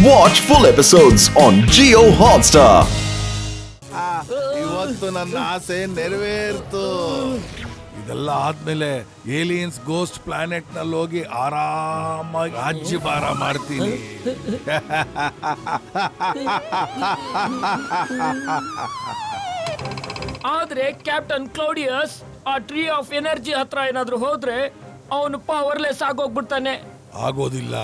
Watch full episodes on Jio Hotstar. ಇವತ್ತು ನನ್ನ ಆಸೆ ನೆರವೇರ್ತು. ಇದೆಲ್ಲ ಆದ್ಮೇಲೆ ಏಲಿಯನ್ಸ್ ಗೋಸ್ಟ್ ಪ್ಲಾನೆಟ್ ನಲ್ಲಿ ಹೋಗಿ ಆರಾಮಾಗಿ ರಾಜ್ಯಭಾರ ಮಾಡ್ತೀನಿ. ಆದ್ರೆ ಕ್ಯಾಪ್ಟನ್ ಕ್ಲೌಡಿಯಸ್ ಆ ಟ್ರೀ ಆಫ್ ಎನರ್ಜಿ ಹತ್ರ ಏನಾದ್ರೂ ಹೋದ್ರೆ ಅವನು ಪವರ್ಲೆಸ್ ಆಗೋಗ್ಬಿಡ್ತಾನೆ. ಆಗೋದಿಲ್ಲ,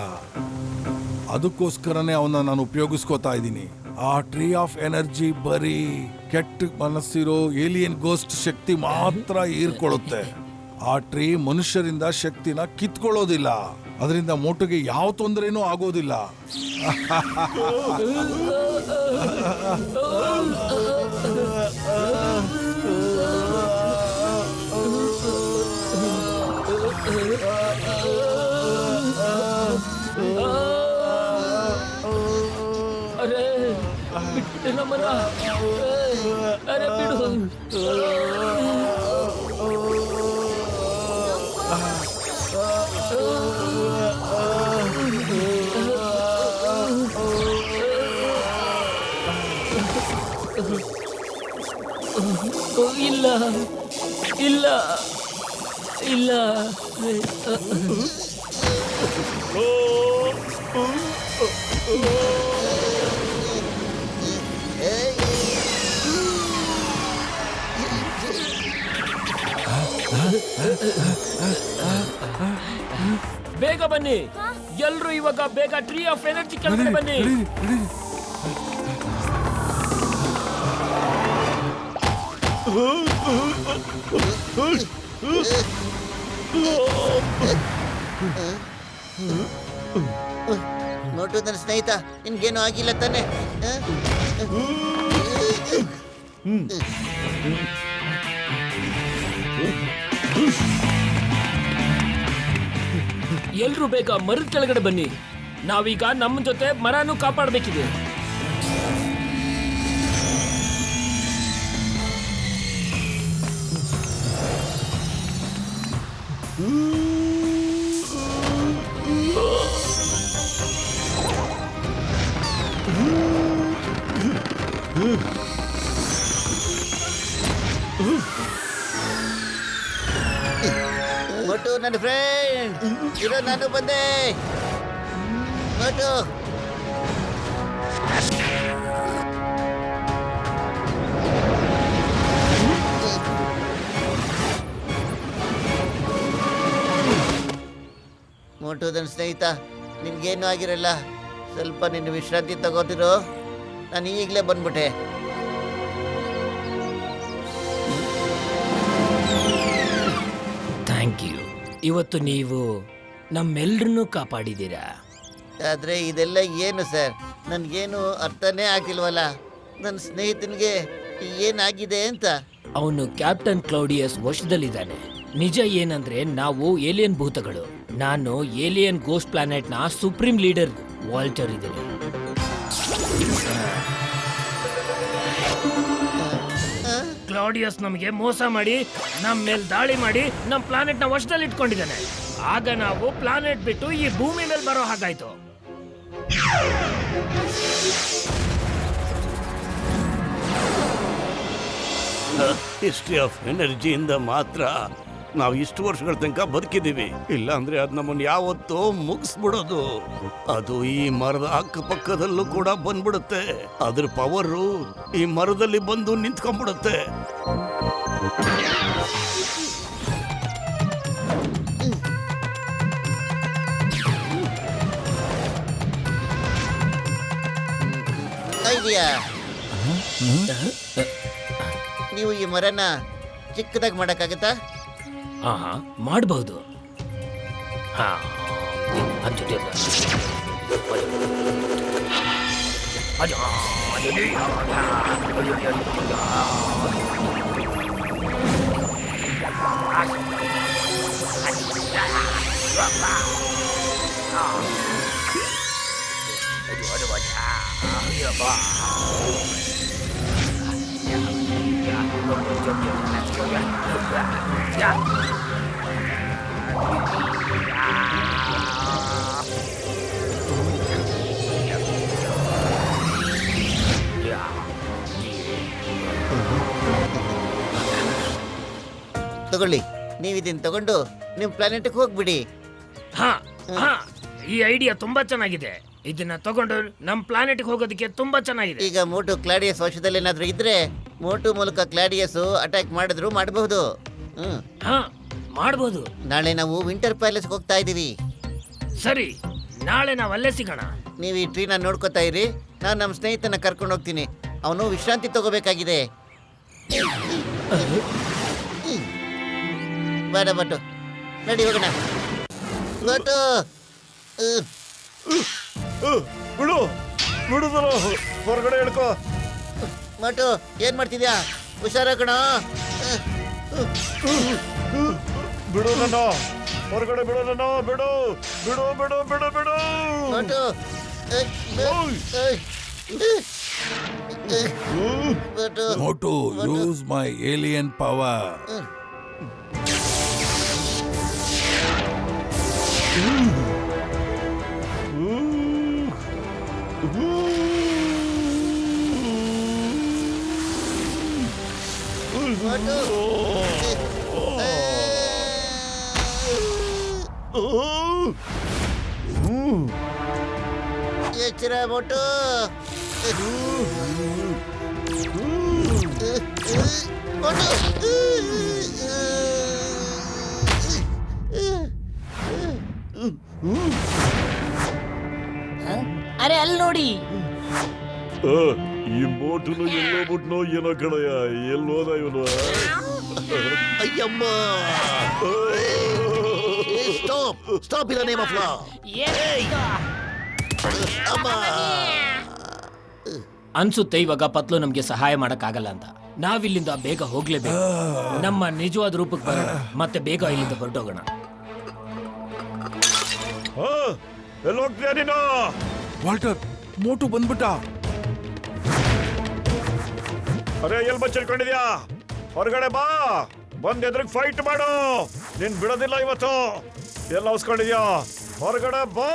ಅದಕ್ಕೋಸ್ಕರನೇ ಅವನ್ನ ನಾನು ಉಪಯೋಗಿಸ್ಕೋತಾ ಇದ್ದೀನಿ. ಆ ಟ್ರೀ ಆಫ್ ಎನರ್ಜಿ ಬರೀ ಕೆಟ್ಟ ಮನಸ್ಸಿರೋ ಏಲಿಯನ್ ಗೋಸ್ಟ್ ಶಕ್ತಿ ಮಾತ್ರ ಹೀರ್ಕೊಳ್ಳುತ್ತೆ. ಆ ಟ್ರೀ ಮನುಷ್ಯರಿಂದ ಶಕ್ತಿನ ಕಿತ್ಕೊಳ್ಳೋದಿಲ್ಲ. ಅದರಿಂದ ಮೋಟುಗೆ ಯಾವ ತೊಂದರೆನೂ ಆಗೋದಿಲ್ಲ. ಅರೆ ಬಿಟ್ಬಿಟ್ಟೆ ನಮ್ಮನ್ನ. ಅರೆ ಬಿಡು. ಇಲ್ಲ ಇಲ್ಲ ಇಲ್ಲ. ಬೇಗ ಬನ್ನಿ ಎಲ್ರು, ಇವಾಗ ಬೇಗ ಟ್ರೀ ಆಫ್ ಎನರ್ಜಿ ಕೆಳಗಡೆ ಬನ್ನಿ. ನೋಟು ನನ್ನ ಸ್ನೇಹಿತ, ನಿನ್ಗೇನು ಆಗಿಲ್ಲ ತಾನೆ? ಎಲ್ರು ಬೇಗ ಮರದ ಕೆಳಗಡೆ ಬನ್ನಿ. ನಾವೀಗ ನಮ್ಮ ಜೊತೆ ಮರನೂ ಕಾಪಾಡಬೇಕಿದೆ. ಮೋಟು ನನ್ನ ಫ್ರೆಂಡ್ ಇರೋ, ನಾನು ಬಂದೆ. ಮೋಟು ಮೋಟು ನನ್ನ ಸ್ನೇಹಿತ, ನಿನ್ಗೇನು ಆಗಿರಲ್ಲ. ಸ್ವಲ್ಪ ನಿನ್ನ ವಿಶ್ರಾಂತಿ ತಗೋತಿರೋ. ನಾನು ಈಗಲೇ ಬಂದ್ಬಿಟ್ಟೆ. Thank you. ಇವತ್ತು ನೀವು ನಮ್ಮೆಲ್ರನ್ನೂ ಕಾಪಾಡಿದ್ದೀರಾ. ಆದರೆ ಇದೆಲ್ಲ ಏನು ಸರ್? ನನಗೇನು ಅರ್ಥನೇ ಆಗಿಲ್ವಲ್ಲ. ನನ್ನ ಸ್ನೇಹಿತನಿಗೆ ಏನಾಗಿದೆ ಅಂತ. ಅವನು ಕ್ಯಾಪ್ಟನ್ ಕ್ಲೌಡಿಯಸ್ ವಶದಲ್ಲಿದ್ದಾನೆ. ನಿಜ ಏನಂದ್ರೆ ನಾವು ಏಲಿಯನ್ ಭೂತಗಳು. ನಾನು ಏಲಿಯನ್ ಗೋಸ್ಟ್ ಪ್ಲಾನೆಟ್ ನ ಸುಪ್ರೀಂ ಲೀಡರ್ ವಾಲ್ಟರ್ ಇದ್ದೀನಿ. ಕ್ಲೌಡಿಯಸ್ ನಮಗೆ ಮೋಸ ಮಾಡಿ ನಮ್ಮ ಮೇಲೆ ದಾಳಿ ಮಾಡಿ ನಮ್ಮ ಪ್ಲಾನೆಟ್ ನ ವಶದಲ್ಲಿ ಇಟ್ಕೊಂಡಿದ್ದಾನೆ. ಆಗ ನಾವು ಪ್ಲಾನೆಟ್ ಬಿಟ್ಟು ಈ ಭೂಮಿ ಮೇಲೆ ಬರೋ ಹಾಗಾಯ್ತು. ಹಿಸ್ಟ್ರಿ ಆಫ್ ಎನರ್ಜಿಯಿಂದ ಮಾತ್ರ ನಾವು ಇಷ್ಟು ವರ್ಷಗಳ ತನಕ ಬದುಕಿದೀವಿ. ಇಲ್ಲ ಅಂದ್ರೆ ಅದು ನಮ್ಮನ್ನು ಯಾವತ್ತೋ ಮುಗಿಸ್ಬಿಡೋದು. ಅದು ಈ ಮರದ ಅಕ್ಕಪಕ್ಕದಲ್ಲೂ ಕೂಡ ಬಂದ್ಬಿಡುತ್ತೆ. ಅದ್ರ ಪವರು ಈ ಮರದಲ್ಲಿ ಬಂದು ನಿಂತ್ಕೊಂಡ್ಬಿಡುತ್ತೆ. ಐಡಿಯಾ, ನೀವು ಈ ಮರನ ಚಿಕ್ಕದಾಗಿ ಮಾಡೋಕ್ಕಾಗತ್ತಾ? ಮಾಡಬಹುದು. ತಗೊಳ್ಳಿ, ನೀವು ಇದನ್ನ ತಗೊಂಡು ನಿಮ್ಮ ಪ್ಲಾನೆಟ್ಗೆ ಹೋಗ್ಬಿಡಿ. ಹಾ ಹಾ, ಈ ಐಡಿಯಾ ತುಂಬಾ ಚೆನ್ನಾಗಿದೆ. ಇದನ್ನ ತಗೊಂಡು ನಮ್ ಪ್ಲಾನೆಟ್ ಹೋಗೋದಕ್ಕೆ ತುಂಬಾ ಚೆನ್ನಾಗಿದೆ. ಈಗ ಮೋಟು ಕ್ಲಾಡಿಯಸ್ ವಶದಲ್ಲಿ ಏನಾದ್ರೂ ಇದ್ರೆ ಮೋಟು ಮೂಲಕ ಕ್ಲಾಡಿಯಸ್ ಅಟ್ಯಾಕ್ ಮಾಡಿದ್ರು ಮಾಡಬಹುದು. ಹಾ, ಮಾಡ್ಬೋದು. ನಾಳೆ ನಾವು ವಿಂಟರ್ ಪ್ಯಾಲೇಸ್ಗೆ ಹೋಗ್ತಾ ಇದೀವಿ. ಸರಿ, ನಾಳೆ ನಾವ್ ಅಲ್ಲೇ ಸಿಗೋಣ. ನೀವು ಈ ಟ್ರೀನ ನೋಡ್ಕೋತಾ ಇರಿ, ನಾನು ನಮ್ಮ ಸ್ನೇಹಿತನ ಕರ್ಕೊಂಡು ಹೋಗ್ತೀನಿ. ಅವನು ವಿಶ್ರಾಂತಿ ತಗೋಬೇಕಾಗಿದೆ. ಬೇಡ ಬಟ್ಟು, ನಡಿ ಹೋಗೋಣ. ಬಟ್ಟು ಬಿಡು ಬಿಡುದಲ್ಲ, ಹೊರಗಡೆ ಹೇಳ್ಕೋ. ಮಟು ಏನ್ ಮಾಡ್ತಿದ್ಯಾ? ಹುಷಾರ ಕಣ. ಬಿಡು ನನ್ನ, ಹೊರಗಡೆ ಬಿಡು ನನ್ನ, ಬಿಡು ಬಿಡು ಬಿಡು ಬಿಡು ಬಿಡು. ಮಟು ಮಟು ಮೋಟು, ಯೂಸ್ ಮೈ ಏಲಿಯನ್ ಪವರ್. ಎಚ್ಚರ ಮೋಟು. ಅರೆ ಅಲ್ಲಿ ನೋಡಿ, ಈ ಮೋಟುನು ಎಲ್ಲೋ ಬಿಟ್ನೋ ಏನೋ ಕಣಯ್ಯ, ಎಲ್ಲೋದ ಇವನು. ಅಯ್ಯಮ್ಮ, stop stop in the name of law. ಅಮ್ಮ, ಅನ್ಸುತ್ತೆ ಇವಾಗ ಪತ್ಲು ನಮ್ಗೆ ಸಹಾಯ ಮಾಡಕ್ಕಾಗಲ್ಲ ಅಂತ. ನಾವಿಲ್ಲಿಂದ ಬೇಗ ಹೋಗ್ಲೇಬೇಕು. ನಮ್ಮ ನಿಜವಾದ ರೂಪಕ್ಕೆ ಬರೋಣ, ಮತ್ತೆ ಬೇಗ ಇಲ್ಲಿಂದ ಹೊರಟೋಗೋಣ. ಎಲ್ಲ ಹೋಗ್ತೀಯ ನೀನು? ವಾಲ್ಟರ್, ಮೋಟು ಬಂದ್ಬಿಟ್ಟ. ಅರೆ ಎಲ್ ಬಚ್ಚಿಟ್ಕೊಂಡಿದ್ಯಾ? ಹೊರಗಡೆ ಬಾ, ಬಂದ್ ಎದ್ರಿಗೆ ಫೈಟ್ ಮಾಡು. ನೀನ್ ಬಿಡೋದಿಲ್ಲ ಇವತ್ತು. ಎಲ್ಲ ಉಸ್ಕೊಂಡಿದ್ಯಾ? ಹೊರಗಡೆ ಬಾ.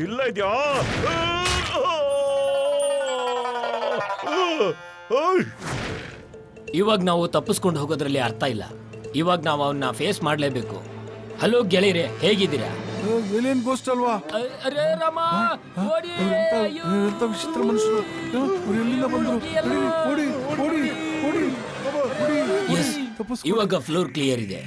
ಇಲ್ಲ ಇದ್ಯಾ? ಇವಾಗ ನಾವು ತಪ್ಪಿಸ್ಕೊಂಡು ಹೋಗೋದ್ರಲ್ಲಿ ಅರ್ಥ ಇಲ್ಲ. ಇವಾಗ ನಾವು ಅವನ್ನ ಫೇಸ್ ಮಾಡ್ಲೇಬೇಕು. ಹಲೋ ಗೆಳೆಯರೆ, ಹೇಗಿದ್ದೀರಾ? ಏಲಿಯನ್ ಗೋಸ್ಟ್ ಅಲ್ವಾ? ಅರೆ ರಾಮ, ಓಡಿ! ಅಯ್ಯೋ! ಎಂತ ವಿಚಿತ್ರ ಮನುಷ್ಯರು. ಅವ್ರು ಎಲ್ಲಿಂದ ಬಂದ್ರು? ಓಡಿ ಓಡಿ ಓಡಿ ಓಡಿ. Yes, ತಪ್ಪಿಸ್ಕೊ. ಇವಾಗ ಫ್ಲೋರ್ ಕ್ಲಿಯರ್ ಇದೆ.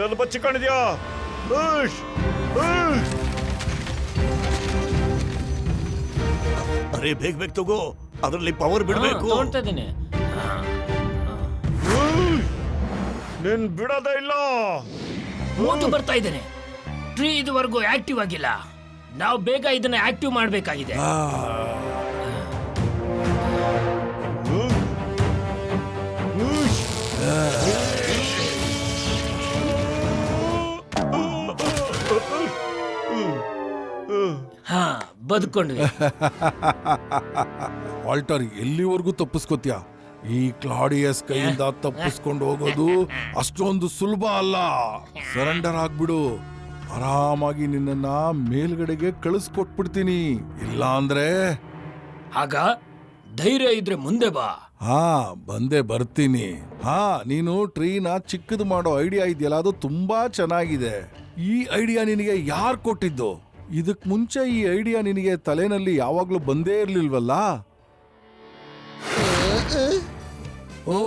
ಎಲ್ಲಿ ಬಚ್ಚಿಕೊಂಡಿದ್ಯಾ? ಅರೆ ಬೇಗ ಬೇಗ ತಗೋ, ಅದರಲ್ಲಿ ಪವರ್ ಬಿಡಬೇಕು. ತಗೊಳ್ತಾ ಇದ್ದೇನೆ. ನೀನ್ ಬಿಡೋದೇ ಇಲ್ಲ. ಮೋಟು ಬರ್ತಾ ಇದ್ದೇನೆ. ಟ್ರೀ ಇದುವರೆಗೂ ಆಕ್ಟಿವ್ ಆಗಿಲ್ಲ. ನಾವು ಬೇಗ ಇದನ್ನ ಆಕ್ಟಿವ್ ಮಾಡಬೇಕಾಗಿದೆ. ಹಾ, ಬದುಕೊಂಡ್ವಿ. ವಾಲ್ಟರ್, ಎಲ್ಲಿವರೆಗೂ ತಪ್ಪಿಸ್ಕೋತ್ಯಾ? ಈ ಕ್ಲಾಡಿಯಸ್ ಕೈಯಿಂದ ತಪ್ಪಿಸ್ಕೊಂಡು ಹೋಗೋದು ಅಷ್ಟೊಂದು ಸುಲಭ ಅಲ್ಲ. ಸರೆಂಡರ್ ಆಗ್ಬಿಡು. ಆರಾಮಾಗಿ ನಿನ್ನನ್ನ ಮೇಲ್ಗಡೆಗೆ ಕಳಿಸ್ಕೊಟ್ಬಿಡ್ತೀನಿ. ಇಲ್ಲ ಅಂದ್ರೆ ಆಗ ಧೈರ್ಯ ಇದ್ರೆ ಮುಂದೆ ಬಾ. ಹಾ, ಬಂದೇ ಬರ್ತೀನಿ. ಹಾ, ನೀನು ಟ್ರೀನ ಚಿಕ್ಕದು ಮಾಡೋ ಐಡಿಯಾ ಇದೆಯಲ್ಲ, ಅದು ತುಂಬಾ ಚೆನ್ನಾಗಿದೆ. ಈ ಐಡಿಯಾ ನಿನಗೆ ಯಾರು ಕೊಟ್ಟಿದ್ದು? ಇದಕ್ ಮುಂಚೆ ಈ ಐಡಿಯಾ ನಿನಗೆ ತಲೆನಲ್ಲಿ ಯಾವಾಗ್ಲೂ ಬಂದೇ ಇರ್ಲಿಲ್ವಲ್ಲ? ಓ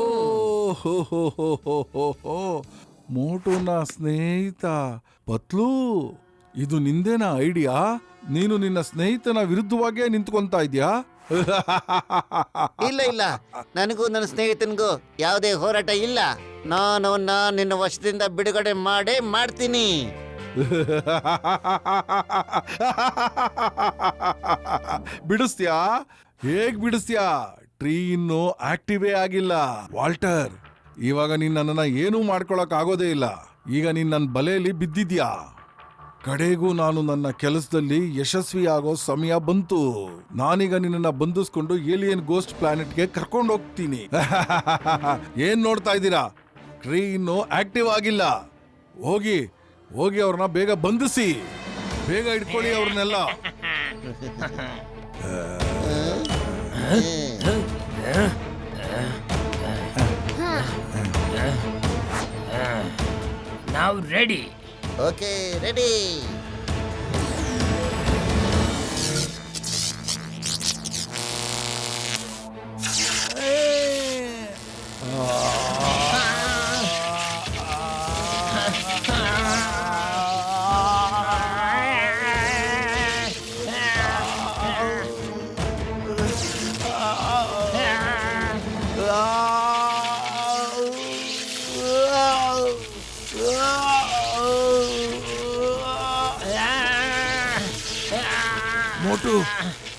ಹೋ ಹೋ ಹೋ ಹೋ ಹೋ ಹೋ, ಮೋಟುನ ಸ್ನೇಹಿತ ಪತ್ಲು, ಇದು ನಿಂದೇನಾ ಐಡಿಯಾ? ನೀನು ನಿನ್ನ ಸ್ನೇಹಿತನ ವಿರುದ್ಧವಾಗೇ ನಿಂತ್ಕೊಂತಾ ಇದ್ಯಾ? ಇಲ್ಲ ಇಲ್ಲ, ನನಗೂ ನನ್ನ ಸ್ನೇಹಿತನಿಗೂ ಯಾವುದೇ ಹೋರಾಟ ಇಲ್ಲ. ನಾನು ಅವನ್ನ ನಿನ್ನ ವಶದಿಂದ ಬಿಡುಗಡೆ ಮಾಡೇ ಮಾಡ್ತೀನಿ. ಬಿಡಿಸ್ತ್ಯಾ? ಹೇಗ್ ಬಿಡಿಸ್ತ್ಯಾ? ಟ್ರೀ ಇನ್ನು ಆಕ್ಟಿವೇ ಆಗಿಲ್ಲ. ವಾಲ್ಟರ್, ಇವಾಗ ನೀನ್ ನನ್ನನ್ನ ಏನೂ ಮಾಡ್ಕೊಳಕ್ ಆಗೋದೇ ಇಲ್ಲ. ಈಗ ನೀನ್ ನನ್ನ ಬಲೆಯಲ್ಲಿ ಬಿದ್ದಿದ್ಯಾ. ಕಡೆಗೂ ನಾನು ನನ್ನ ಕೆಲಸದಲ್ಲಿ ಯಶಸ್ವಿಯಾಗೋ ಸಮಯ ಬಂತು. ನಾನೀಗ ನಿನ್ನನ್ನ ಬಂಧಿಸ್ಕೊಂಡು ಏಲಿಯನ್ ಗೋಸ್ಟ್ ಪ್ಲಾನೆಟ್ಗೆ ಕರ್ಕೊಂಡು ಹೋಗ್ತೀನಿ. ಏನ್ ನೋಡ್ತಾ ಇದ್ದೀರಾ? ಟ್ರೀ ಇನ್ನು ಆಕ್ಟಿವ್ ಆಗಿಲ್ಲ. ಹೋಗಿ ಹೋಗಿ ಅವ್ರನ್ನ ಬೇಗ ಬಂಧಿಸಿ. ಬೇಗ ಇಟ್ಕೊಳ್ಳಿ ಅವ್ರನ್ನೆಲ್ಲ. ನಾವು ರೆಡಿ. Okay, ready. ಮೋಟು,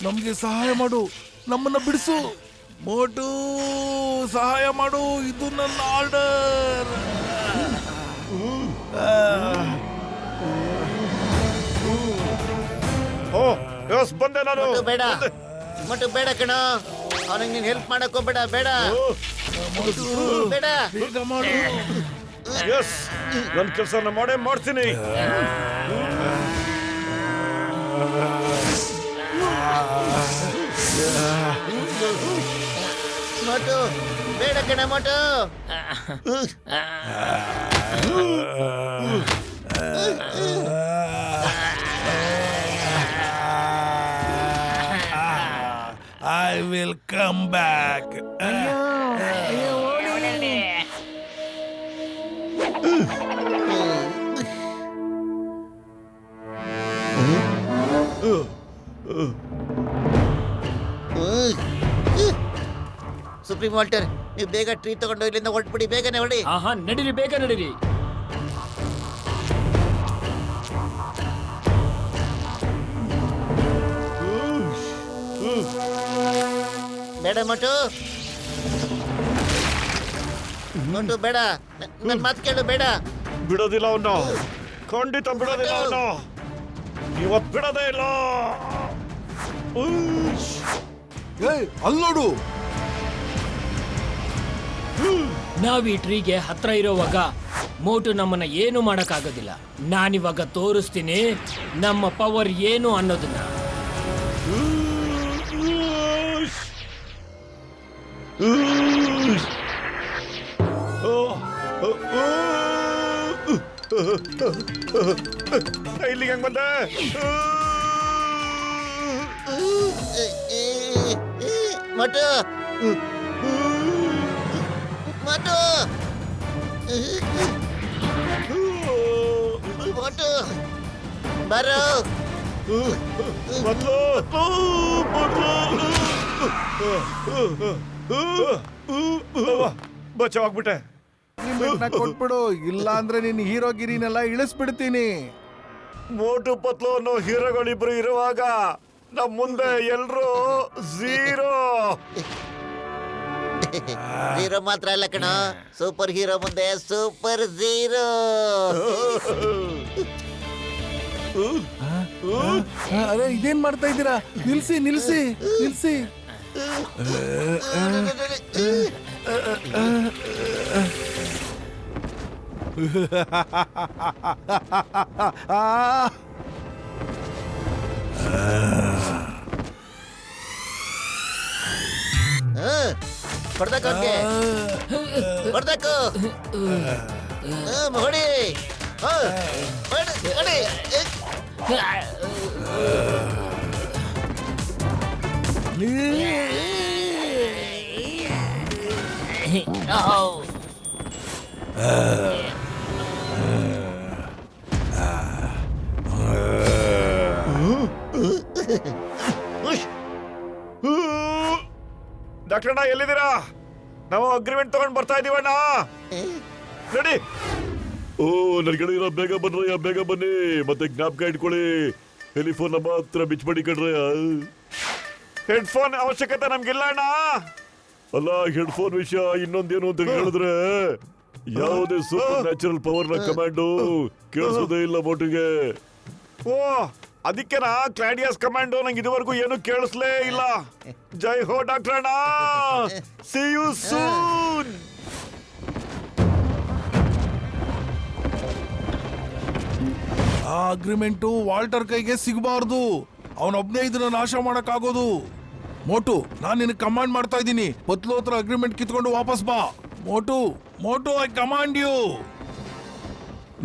ನಮ್ಗೆ ಸಹಾಯ ಮಾಡು, ನಮ್ಮನ್ನ ಬಿಡಿಸು. ಮೋಟು, ಸಹಾಯ ಮಾಡು, ಇದು ನನ್ನ ಆರ್ಡರ್. ಬಂದೆ ನಾನು. ಮೊಟ್ಟು ಬೇಡ, ಮೊಟ್ಟು ಬೇಡ ಕಣ. ಅವನಿಗೆ ನೀನ್ ಹೆಲ್ಪ್ ಮಾಡಕ್ ಹೋಗ್ಬೇಡ, ಬೇಡ ಬೇಡ. ಬೇಗ ಮಾಡು. ನನ್ನ ಕೆಲಸ ಮಾಡೇ ಮಾಡ್ತೀನಿ. ಮೊಟ್ಟು ಬೇಡ ಕಣ, ಮೊಟ್ಟು. I will come back. Supreme Walter, ನೀವು ಬೇಗ ಟ್ರೀ ತಗೊಂಡು ಇಲ್ಲಿಂದ ಹೊರಟ್ಬಿಡಿ, ಬೇಗನೆ ಹೊಡಿ. ಆಹಾ, ನಡೀರಿ, ಬೇಗ ನಡೀರಿ. ಬೇಡ ಮೊಟ್ಟು, ಮೊಟ್ಟು ಬೇಡ. ನನ್ನ ಮಾತು ಕೇಳು, ಬೇಡ. ಬಿಡೋದಿಲ್ಲ ಅವನು, ಖಂಡಿತ ಬಿಡೋದಿಲ್ಲ ಅವನು. ಇವತ್ತು ಬಿಡೋದೇ ಇಲ್ಲ. ಅಲ್ಲಿ ನೋಡು. ನಾವ್ ಈ ಟ್ರೀಗೆ ಹತ್ರ ಇರೋವಾಗ ಮೋಟು ನಮ್ಮನ್ನ ಏನು ಮಾಡಕ್ಕಾಗೋದಿಲ್ಲ. ನಾನಿವಾಗ ತೋರಿಸ್ತೀನಿ ನಮ್ಮ ಪವರ್ ಏನು ಅನ್ನೋದನ್ನ. ಇಲ್ಲಿಗೆ ಹೆಂಗ್ ಬಂದೆ? ಮೊಟ್ಟು, ಮೊಟ್ಟು, ಮೊಟ್ಟು ಬರೋ. ಬಚಾವಾಗ್ಬಿಟ್ಟೆ. ಕೊಟ್ಬಿಡು, ಇಲ್ಲ ಅಂದ್ರೆ ನಿನ್ ಹೀರೋಗಿರಿನೆಲ್ಲ ಇಳಿಸ್ಬಿಡ್ತೀನಿ. ಮೋಟು ಪತ್ಲು ಅನ್ನೋ ಹೀರೋಗಳಿಬ್ರು ಇರುವಾಗ ನಮ್ ಮುಂದೆ ಎಲ್ರು ಝೀರೋ. ಹೀರೋ ಮಾತ್ರ ಅಲ್ಲ ಕಣ, ಸೂಪರ್ ಹೀರೋ ಮುಂದೆ ಸೂಪರ್ ಝೀರೋ. ಅರೆ, ಇದೇನ್ ಮಾಡ್ತಾ ಇದ್ದೀರಾ? ನಿಲ್ಸಿ ನಿಲ್ಸಿ ನಿಲ್ಸಿ. ಹೊಡ್ದಕ್ಕೆ ಹೊಡ್ದಕ್ಕು ಹೊಡಿ, ಹೊಡಿ. ಡಾಕ್ಟರ್ ಅಣ್ಣ, ಎಲ್ಲಿದ್ದೀರಾ? ನಾವು ಅಗ್ರಿಮೆಂಟ್ ತಗೊಂಡ್ ಬರ್ತಾ ಇದೀವಣ್ಣ. ರೆಡಿ? ಓ, ನನ್ ಕಡೆ ಬೇಗ ಬನ್ರಯ್ಯ, ಬೇಗ ಬನ್ನಿ. ಮತ್ತೆ ಜ್ಞಾಪಕ ಇಟ್ಕೊಳ್ಳಿ, ಟೆಲಿಫೋನ್ ನಮ್ಮ ಹತ್ರ ಬಿಚ್ಬಡಿ ಕಣ್ರಯ್ಯ. ಹೆಡ್ಫೋನ್ ಅವಶ್ಯಕತೆ ನಮ್ಗಿಲ್ಲ ಅಣ್ಣ. ಅಲ್ಲ, ಹೆಡ್ಫೋನ್ ವಿಷಯ ಇನ್ನೊಂದೇನು ಅಂತ ಹೇಳಿದ್ರೆ, ಯಾವುದೇ ಸೂಪರ್ ನ್ಯಾಚುರಲ್ ಪವರ್ ನ ಕಮಾಂಡು ಕೇಳಿಸೋದೇ ಇಲ್ಲ ಮೋಟಿಗೆ. ಓ, ಅದಕ್ಕೆನಾ ಕ್ಲಾಡಿಯಾಸ್ ಕಮಾಂಡೋ ನಂಗೆ ಇದುವರೆಗೂ ಏನು ಕೇಳಿಸ್ಲೇ ಇಲ್ಲ. ಜೈ ಹೋ ಡಾಕ್ಟರ್ ಅಣ್ಣ, ಸಿ ಯು ಸೂನ್. ಆ ಅಗ್ರಿಮೆಂಟು ವಾಲ್ಟರ್ ಕೈಗೆ ಸಿಗಬಾರ್ದು. ಅವನೊಬ್ನೇ ಇದನ್ನ ನಾಶ ಮಾಡಕ್ಕಾಗೋದು. ಮೋಟು, ನಾನು ನಿನಗೆ ಕಮಾಂಡ್ ಮಾಡ್ತಾ ಇದ್ದೀನಿ. ಪತ್ಲು ಹತ್ರ ಅಗ್ರಿಮೆಂಟ್ ಕಿತ್ಕೊಂಡು ವಾಪಸ್ ಬಾ. ಮೋಟು, ಮೋಟು, ಐ ಕಮಾಂಡ್ ಯು.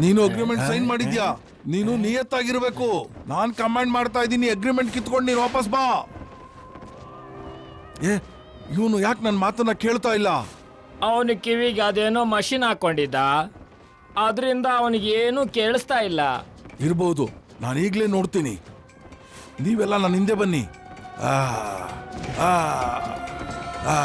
ನೀನು ಅಗ್ರಿಮೆಂಟ್ ಸೈನ್ ಮಾಡಿದ್ಯಾ? ನೀನು ನಿಯತ್ತಾಗಿರ್ಬೇಕು. ನಾನ್ ಕಮಾಂಡ್ ಮಾಡ್ತಾ ಇದ್ದೀನಿ, ಅಗ್ರಿಮೆಂಟ್ ಕಿತ್ಕೊಂಡು ನೀನು ವಾಪಸ್ ಬಾ. ಇವನು ಯಾಕೆ ನನ್ನ ಮಾತನ್ನ ಕೇಳ್ತಾ ಇಲ್ಲ? ಅವನ ಕಿವಿಗೆ ಅದೇನೋ ಮಷಿನ್ ಹಾಕೊಂಡಿದ್ದ, ಅದರಿಂದ ಅವನಿಗೆ ಏನೂ ಕೇಳಿಸ್ತಾ ಇಲ್ಲ. ಇರ್ಬೋದು, ನಾನು ಈಗಲೇ ನೋಡ್ತೀನಿ. ನೀವೆಲ್ಲ ನನ್ನ ಹಿಂದೆ ಬನ್ನಿ. ಆ ಆ ಆ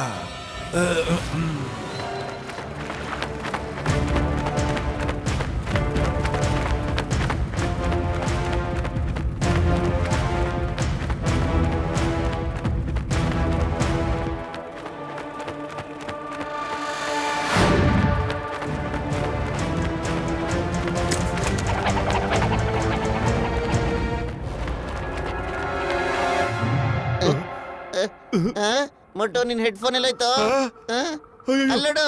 ಮೊಟ್ಟು, ನಿನ್ ಹೆಡ್ಫೋನ್ ಎಲ್ಲೋಯ್ತು? ಅಲ್ಲೋಡು.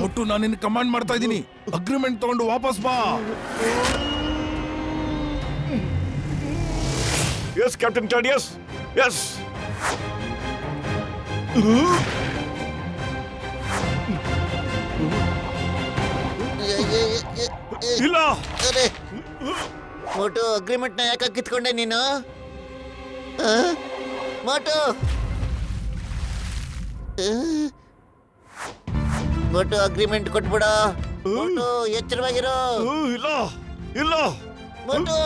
ಒಟ್ಟು ನಾನು ನಿನ್ನ ಕಮಾಂಡ್ ಮಾಡ್ತಾ ಇದ್ದೀನಿ, ಅಗ್ರಿಮೆಂಟ್ ತಗೊಂಡು ವಾಪಸ್ ಬಾ. Yes captain Claudius, yes. ಇಲ್ಲ. ಅರೆ ಮೋಟು, ಅಗ್ರಿಮೆಂಟ್ ನ ಯಾಕೆ ಕಿತ್ಕೊಂಡೆ ನೀನು? ಮೋಟು, ಮೋಟು, ಅಗ್ರಿಮೆಂಟ್ ಕೊಟ್ಬಿಡ. ಮೋಟು, ಎಚ್ಚರವಾಗಿರೋ. ಇಲ್ಲ ಇಲ್ಲ ಮೋಟು,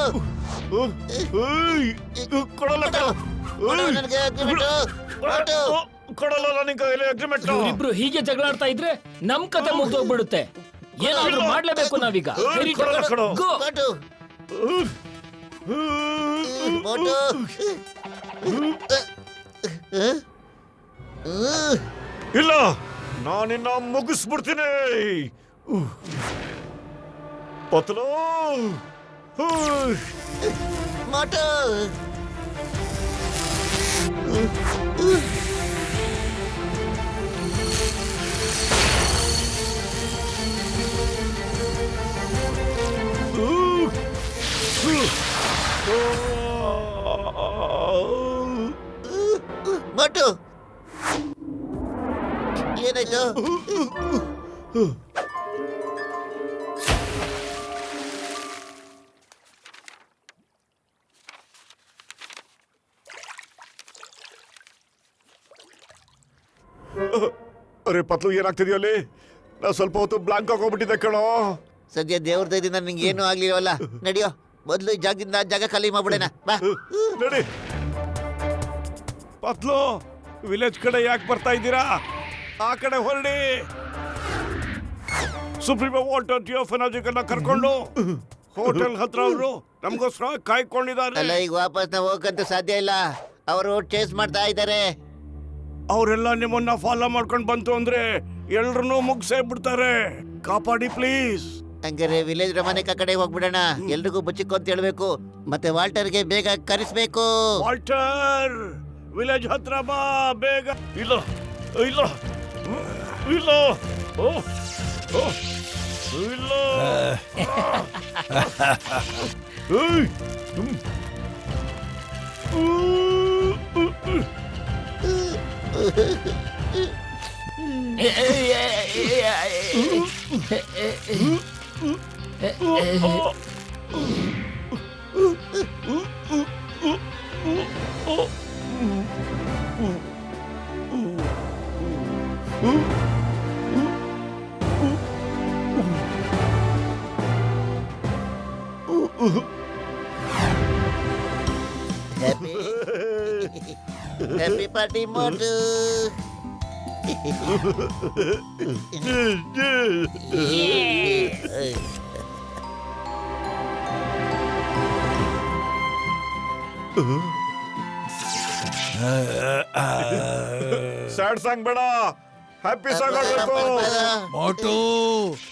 ಕೊಡಲ್ಲ. ನನಗೆ ಅಗ್ರಿಮೆಂಟ್. ಮೋಟು, ಕೊಡಲ್ಲ ನನಗೆ ಅಗ್ರಿಮೆಂಟ್. ಇಬ್ರು ಹೀಗೆ ಜಗಳಾಡ್ತಾ ಇದ್ರೆ ನಮ್ ಕತೆ ಮುಗ್ದೋಗ್ಬಿಡುತ್ತೆ. ಏನಾದ್ರೂ ಮಾಡ್ಲೇಬೇಕು ನಾವೀಗ. Go. ಮೋಟು, ಮೋಟು. ಇಲ್ಲ, ನಾನಿನ್ನ ಮುಗಿಸ್ಬಿಡ್ತೀನಿ. ಪತ್ಲು, ಮೋಟು. ಮೋಟು, ಏನಾಯ್ತು? ಅರೆ ಪತ್ಲು, ಏನಾಗ್ತಿದ್ಯೋ ಅಲ್ಲಿ? ನಾ ಸ್ವಲ್ಪ ಹೊತ್ತು ಬ್ಲಾಂಕ್ ಆಗೋಗ್ಬಿಟ್ಟಿದ್ದೆ ಕಣೋ. ಸದ್ಯ ದೇವ್ರ ದಯದಿಂದ ನಿಂಗೆ ಏನೂ ಆಗ್ಲಿಲ್ವಲ್ಲ. ನಡಿಯೋ, ಮೊದ್ಲು ಈ ಜಾಗದಿಂದ ಜಾಗ ಖಾಲಿ ಮಾಡ್ಬಿಡೋಣ. ಬಾ. ನಡಿ. ಪತ್ಲು, ವಿಲೇಜ್ ಕಡೆ ಯಾಕೆ ಬರ್ತಾ ಇದ್ದೀರಾ? ಆ ಕಡೆ ಹೊರಡಿ. ಸುಪ್ರೀಂ ವಾಟರ್ ಟಿಯೋಫ್ ಎನರ್ಜಿಕನ್ನ ಕರ್ಕೊಂಡು ಹೋಟೆಲ್ ಹತ್ರ ಅವರು ನಮಗೋಸ್ಕರ ಕಾಯ್ಕೊಂಡಿದ್ದಾರೆ. ಅಲ್ಲ, ಈಗ ವಾಪಸ್ ನಾವು ಹೋಗಂತೂ ಸಾಧ್ಯ ಇಲ್ಲ. ಅವರು ಚೇಸ್ ಮಾಡ್ತಾ ಇದ್ದಾರೆ. ಅವರೆಲ್ಲ ನಿಮ್ಮನ್ನ ಫಾಲೋ ಮಾಡ್ಕೊಂಡು ಬಂತು ಅಂದ್ರೆ ಎಲ್ರನ್ನೂ ಮುಗಿಸೇ ಬಿಡ್ತಾರೆ. ಕಾಪಾಡಿ ಪ್ಲೀಸ್. ಹಂಗಾರೆ ವಿಲೇಜ್ ಮನೆ ಕಡೆ ಹೋಗ್ಬಿಡೋಣ. ಎಲ್ರಿಗೂ ಬಚ್ಚಿಕೊ ಅಂತ ಹೇಳ್ಬೇಕು. ಮತ್ತೆ ವಾಲ್ಟರ್ಗೆ ಬೇಗ ಕರೆಸ್ಬೇಕು. ವಾಲ್ಟರ್, ವಿಲೇಜ್ ಹತ್ರ ಬಾ ಬೇಗ. ಇಲ್ಲ ಇಲ್ಲ ಇಲ್ಲ, ಓ ಓ ಇಲ್ಲ. Happy party Motu. Sad song ಬೇಡ, ಹ್ಯಾಪಿ ಸಾಂಗ್ ಆಗ್ಬೇಕು. ಮೋಟು,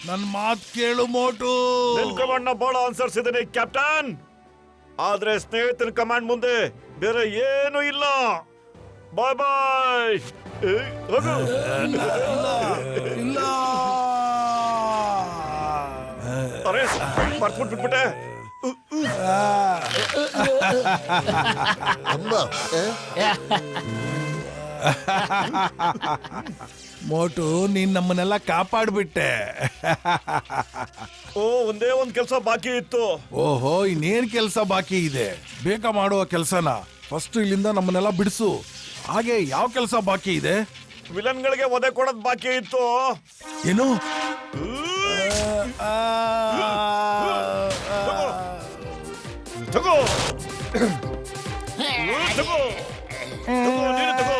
ನನ್ ಮಾತ್ ಕೇಳು ಮೋಟು. ನಿನ್ ಕಮಾಂಡ್ ನ ಬಹಳ ಅನುಸರಿಸಿದ್ದೀನಿ ಕ್ಯಾಪ್ಟನ್, ಆದ್ರೆ ಸ್ನೇಹಿತನ ಕಮಾಂಡ್ ಮುಂದೆ ಬೇರೆ ಏನು ಇಲ್ಲ. ಬಾಯ್ ಬಾಯ್. ಇಲ್ಲ ಅರೆ ಮರ್ತ್ಬಿಟ್ಬಿಟ್ಟೆ. ಅಮ್ಮ ಮೋಟು ನೀನ್ ನಮ್ಮನ್ನೆಲ್ಲ ಕಾಪಾಡ್ಬಿಟ್ಟೆ. ಓ ಒಂದೇ ಒಂದ್ ಕೆಲಸ ಬಾಕಿ ಇತ್ತು. ಓಹೋ, ಇನ್ನೇನ್ ಕೆಲಸ ಬಾಕಿ ಇದೆ? ಬೇಗ ಮಾಡುವ ಕೆಲಸನ ಫಸ್ಟ್ ಇಲ್ಲಿಂದ ನಮ್ಮನ್ನೆಲ್ಲ ಬಿಡಿಸು. ಹಾಗೆ ಯಾವ ಕೆಲಸ ಬಾಕಿ ಇದೆ? ವಿಲನ್ಗಳಿಗೆ ಒದೆ ಕೊಡೋದ್ ಬಾಕಿ ಇತ್ತು. ಏನು? ತಗೋ ತಗೋ ತಗೋ, ನೀನು ತಗೋ.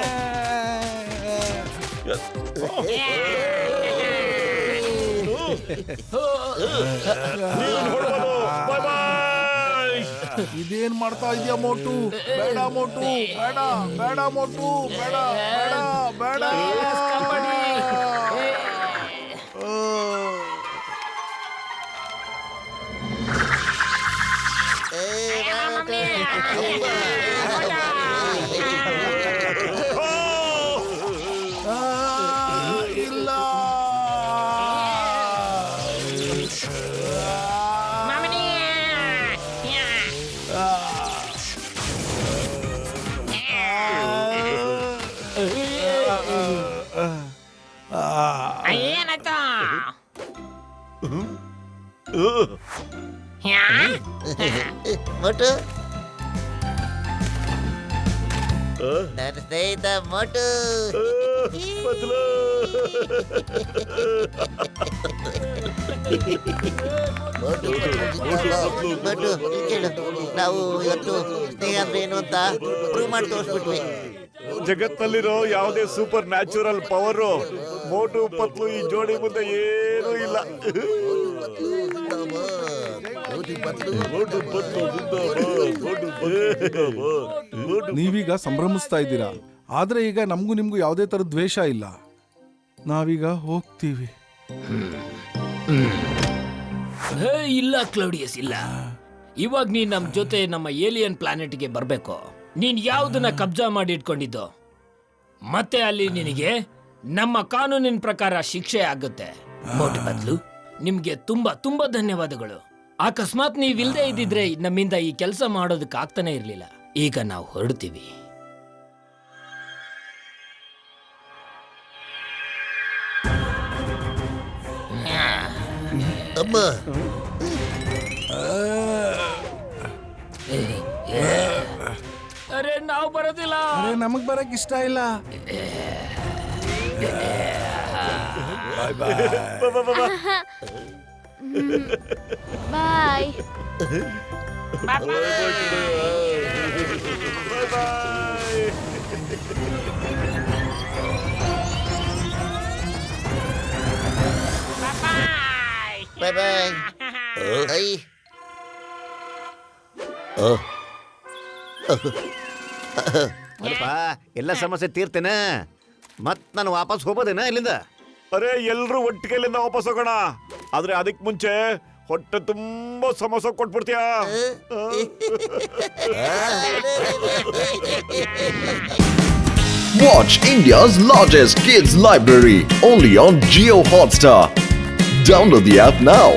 Bye bye. ಇದೇನ್ ಮಾಡ್ತಾ ಇದೀಯ ಮೋಟು? ಬೇಡ ಮೋಟು, ಬೇಡ ಬೇಡ ಮೋಟು, ಬೇಡ ಬೇಡ ಬೇಡ. ಇಲ್ಲ. ಏನಾಯ್ತು? ಮೋಟು, ನನ್ನ ಸ್ನೇಹಿತ ಮೋಟು. ಮೋಟು, ಮೋಟು, ಕೇಳು, ನಾವು ಇವತ್ತು ಸ್ನೇಹ ಅಂದ್ರೆ ಏನು ಅಂತ ಪ್ರೂವ್ ಮಾಡಿ ತೋರಿಸ್ಬಿಟ್ವಿ. ಜಗತ್ತಲ್ಲಿರೋ ಯಾವುದೇ ಸೂಪರ್ ನ್ಯಾಚುರಲ್ ಪವರು ಮೋಟು ಪತ್ಲು ಈ ಜೋಡಿ ಮುಂದೆ ಏನೂ ಇಲ್ಲ. ನೀವೀಗ ಸಂಭ್ರಮಿಸ್ತಾ ಇದ್ದೀರಾ, ಆದ್ರೆ ಈಗ ನಮಗೂ ನಿಮ್ಗೂ ಯಾವುದೇ ತರ ದ್ವೇಷ ಇಲ್ಲ. ನಾವೀಗ ಹೋಗ್ತೀವಿ. ಇಲ್ಲ ಕ್ಲೌಡಿಯಸ್, ಇಲ್ಲ. ಇವಾಗ ನೀನ್ ನಮ್ ಜೊತೆ ನಮ್ಮ ಏಲಿಯನ್ ಪ್ಲಾನೆಟ್ಗೆ ಬರ್ಬೇಕು. ನೀನ್ ಯಾವ್ದನ್ನ ಕಬ್ಜಾ ಮಾಡಿ ಇಟ್ಕೊಂಡಿದ್ದು, ಮತ್ತೆ ಅಲ್ಲಿ ನಿನಗೆ ನಮ್ಮ ಕಾನೂನಿನ ಪ್ರಕಾರ ಶಿಕ್ಷೆ ಆಗುತ್ತೆ. ಮೋಟು ಬದ್ಲು ನಿಮ್ಗೆ ತುಂಬಾ ತುಂಬಾ ಧನ್ಯವಾದಗಳು. ಅಕಸ್ಮಾತ್ ನೀವಿಲ್ದೇ ಇದ್ದಿದ್ರೆ ನಮ್ಮಿಂದ ಈ ಕೆಲಸ ಮಾಡೋದಕ್ಕೆ ಆಗ್ತಾನೆ ಇರ್ಲಿಲ್ಲ. ಈಗ ನಾವು ಹೊರಡ್ತೀವಿ. ಅಮ್ಮ, ಅರೆ ನಾವು ಬರೋದಿಲ್ಲ. ನಮಗ್ ಬರಕ್ ಇಷ್ಟ ಇಲ್ಲ. ಬಾಯ್. ಬಾಯ್ ಬಾಯ್. ಐ ಎಲ್ಲ ಸಮಸ್ಯೆ ತೀರ್ತೇನೆ. ಮತ್ ನಾನು ವಾಪಸ್ ಹೋಗೋದೇನ ಇಲ್ಲಿಂದ? ಅರೆ ಎಲ್ರು ಒಟ್ಟಿಗೆ ಇಲ್ಲಿಂದ ವಾಪಸ್ ಹೋಗೋಣ. ಆದ್ರೆ ಅದಕ್ ಮುಂಚೆ ಹೊಟ್ಟೆ ತುಂಬಾ samosa ಕೊಟ್ಬಿಡ್ತೀಯಾ? Watch India's largest kids library only on Jio Hotstar. Download the app now.